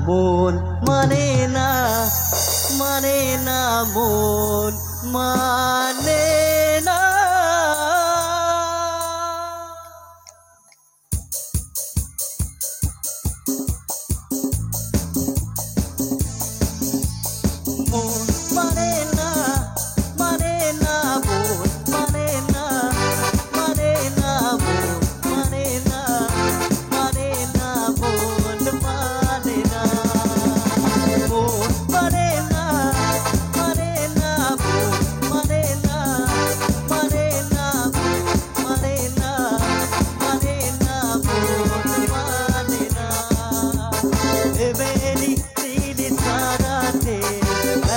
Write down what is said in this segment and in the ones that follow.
মন মানে না মন মানে না। মন মানে না মন মানে না মন মানে না মন মানে না। মন মানে না মানে না মন মানে না। এবেলি দিল সারাতে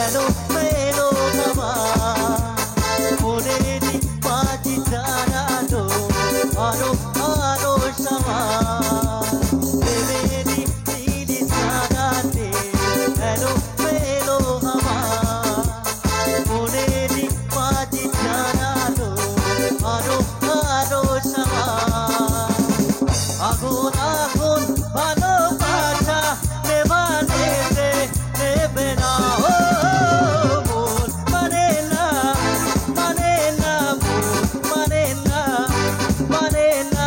এলো মেলো বাবা মনেরই বাজি জানালো আরো আরো সামা। এবেলি দিল সারাতে এলো মেলো বাবা মনেরই বাজি জানালো আরো আরো সামা। আগুন আগুন ভালোবাসা নেভানে নেবে না ও মন মানে না মন মানে না মন মানে না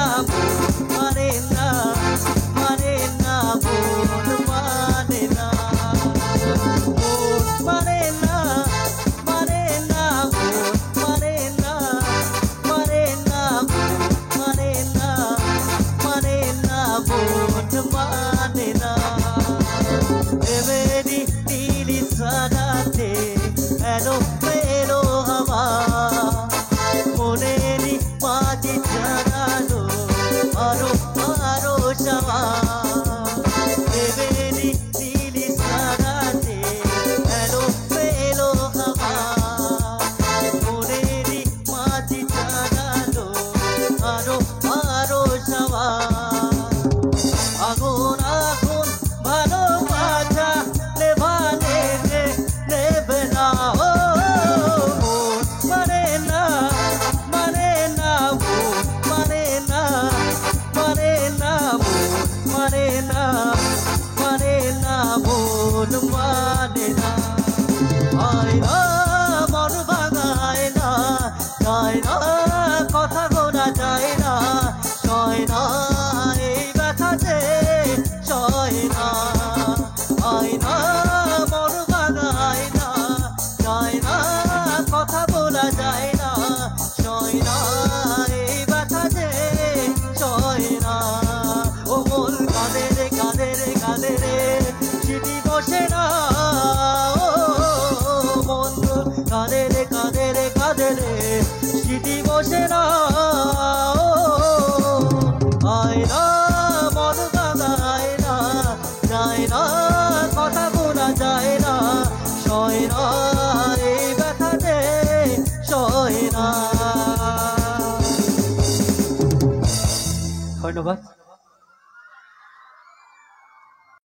মন মানে না। মন মানে না মন মানে না মন মানে না। এবেরি দিল সারাতে এলো মেলো হাওয়া মনেরই বাজি জানালো আরো আরো সামা। এবেরি দিল সারাতে এলো মেলো হাওয়া মনেরই বাজি জানালো আরো আরো সামা। আগুন আগুন ভালোবাসা নেভানে নেবে না ও মন মানে না মন মানে না মন মানে না। আয় না মন ভাঙায় না যায় না কথা গোনা যায় না সয় না এই ব্যথাতে সয় না। আয় না মন ভাঙায় না যায় না কথা বলা যায় না সয় না এই ব্যথাতে সয় না। ও মন কাঁদে রে কাঁদে রে কাঁদে রে চিঠি বসে না ও মন কাঁদে রে কাঁদে রে কাঁদে রে চিঠি বসে না। আয় না মন ভাঙায় না যায় না কথা বলা যায় না সয় না এই ব্যথাতে সয় না। ধন্যবাদ।